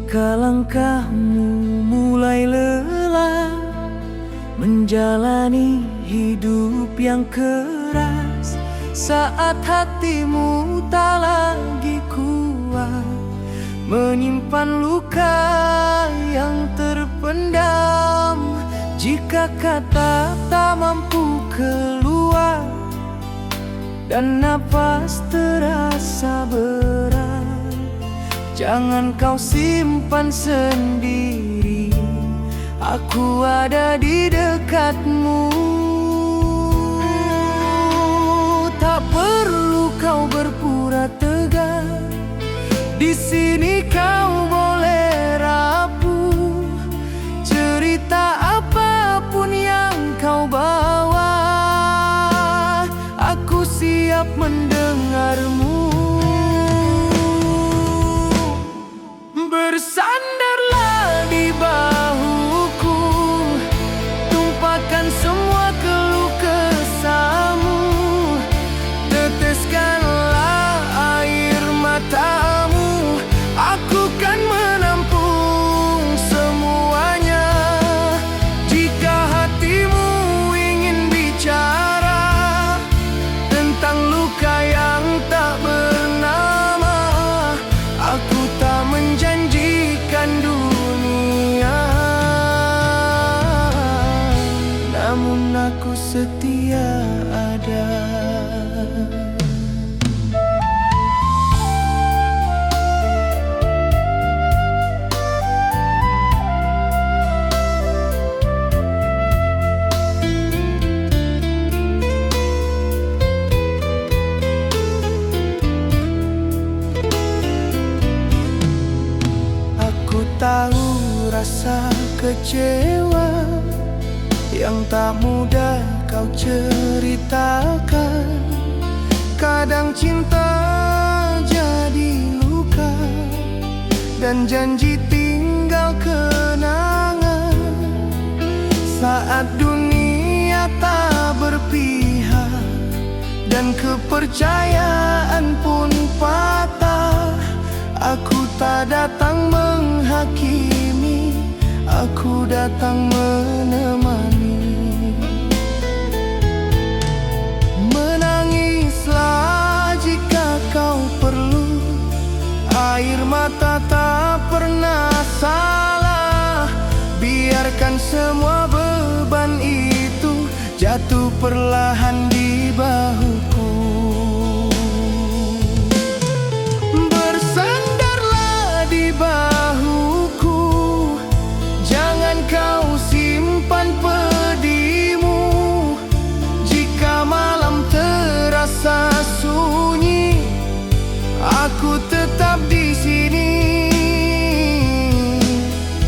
Jika langkahmu mulai lelah menjalani hidup yang keras, saat hatimu tak lagi kuat menyimpan luka yang terpendam, jika kata tak mampu keluar dan napas terasa berat, jangan kau simpan sendiri, aku ada di dekatmu. Tak perlu kau berpura tegar, di sini kau boleh rapuh. Cerita apapun yang kau bawa, aku siap mendengarmu. Bersandarlah di bahuku, tumpahkan semua keluh kesahmu, teteskanlah air matamu, aku kan menampung semuanya. Jika hatimu ingin bicara tentang luka yang tak bernama, aku tak menjanjikan dunia, namun aku setia ada. Aku tahu rasa kecewa yang tak mudah kau ceritakan. Kadang cinta jadi luka dan janji tinggal kenangan. Saat dunia tak berpihak dan kepercayaan pun patah, aku tak datang menghakimi, aku datang menemani. Menangislah jika kau perlu, air mata tak pernah salah. Biarkan semua beban itu jatuh perlahan di bahuku. Bersandarlah di bahuku, jangan kau simpan pedihmu. Jika malam terasa sunyi, aku tetap di sini.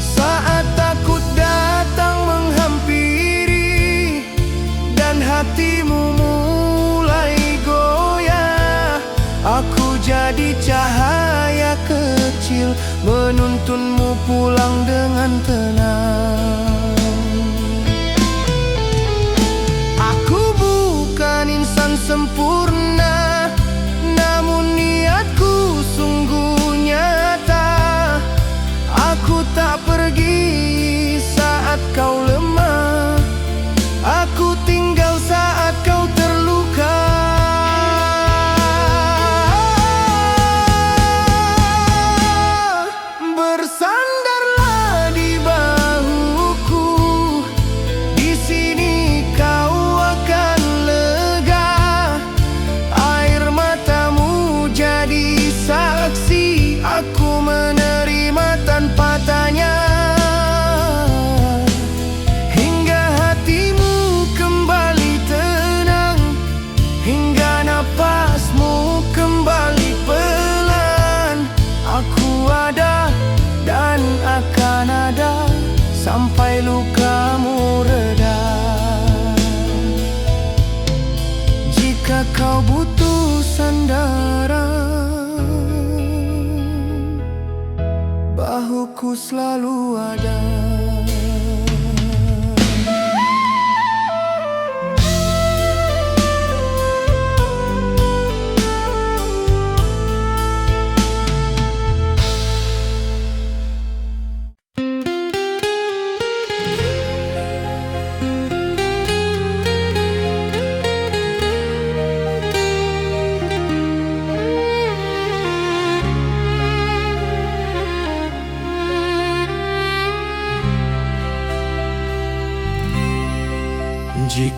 Saat takut datang menghampiri dan hatimu mulai goyah, aku jadi cahaya kecil menuntunmu pulang dengan tenang. Aku bukan insan sempurna, namun niatku sungguh nyata. Aku tak pergi saat kau lemah, aku tinggal saat kau terluka. Bersandarlah di bahuku, di sini kau akan lega. Air matamu jadi saksi, aku menerima tanpa tanya. Hingga hatimu kembali tenang, hingga napasmu kembali pelan, aku ada dan akan ada sampai lukamu reda. Jika kau butuh sandaran, bahuku selalu ada.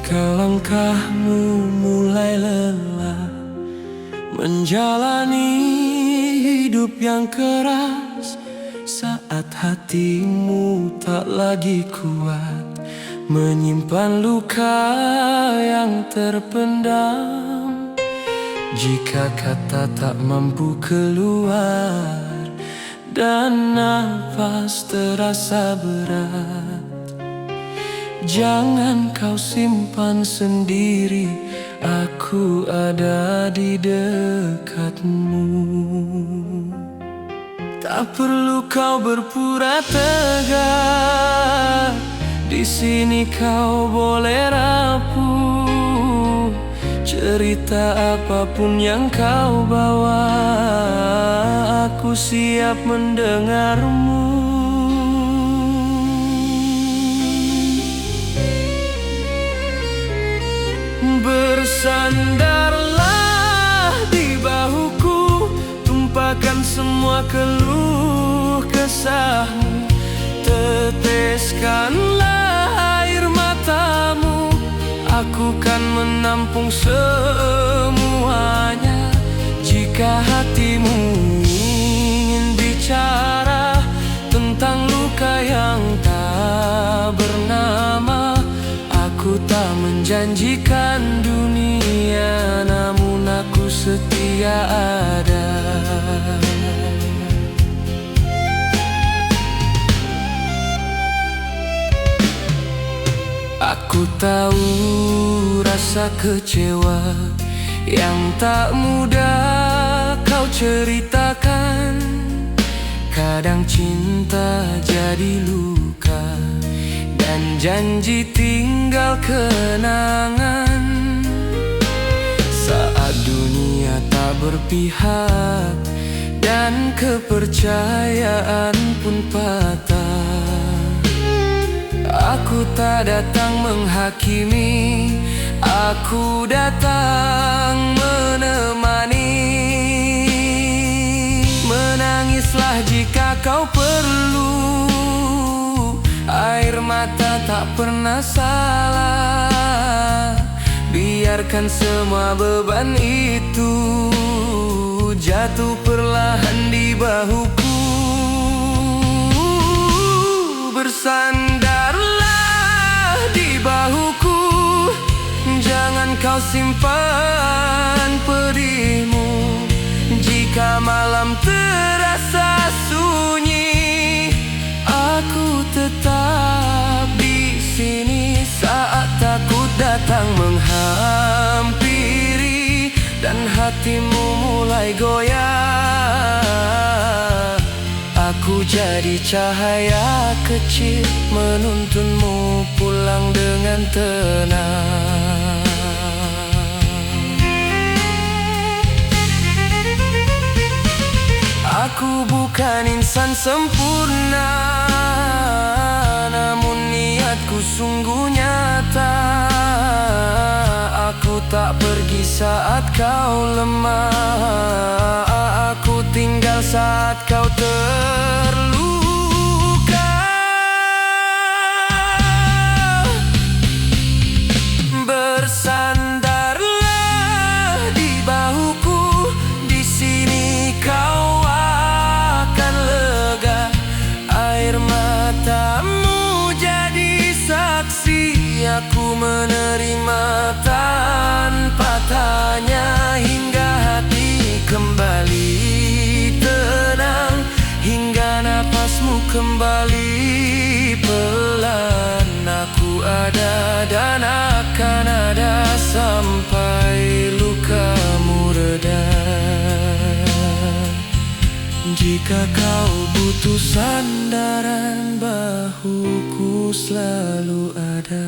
Jika langkahmu mulai lelah menjalani hidup yang keras, saat hatimu tak lagi kuat menyimpan luka yang terpendam, jika kata tak mampu keluar dan nafas terasa berat, jangan kau simpan sendiri, aku ada di dekatmu. Tak perlu kau berpura tegar, di sini kau boleh rapuh. Cerita apapun yang kau bawa, aku siap mendengarmu. Bersandarlah di bahuku, tumpahkan semua keluh kesahmu. Teteskanlah air matamu, aku kan menampung semuanya. Jika hatimu ingin bicara tentang luka yang tak bernama, aku tak menjanjikan dunia, namun aku setia ada. Aku tahu rasa kecewa yang tak mudah kau ceritakan. Kadang cinta jadi luka dan janji tinggal kenangan. Saat dunia tak berpihak dan kepercayaan pun patah, aku tak datang menghakimi, aku datang menemani. Menangislah jika kau perlu, air mata tak pernah salah. Biarkan semua beban itu jatuh perlahan di bahuku. Bersandarlah di bahuku, jangan kau simpan pedihmu. Jika malam terasa sunyi, aku tetap di sini. Saat takut datang menghampiri dan hatimu mulai goyah, aku jadi cahaya kecil menuntunmu pulang dengan tenang. Aku bukan insan sempurna, namun niatku sungguh nyata. Aku tak pergi saat kau lemah, aku tinggal saat kau terluka. Bersandarlah di bahuku, di sini kau akan lega. Air matamu jadi saksi, aku menerima tanpa tanya, hingga hati kembali tenang, hingga napasmu kembali pelan. Aku ada dan akan ada sampai lukamu reda. Jika kau butuh sandaran, bahuku selalu ada.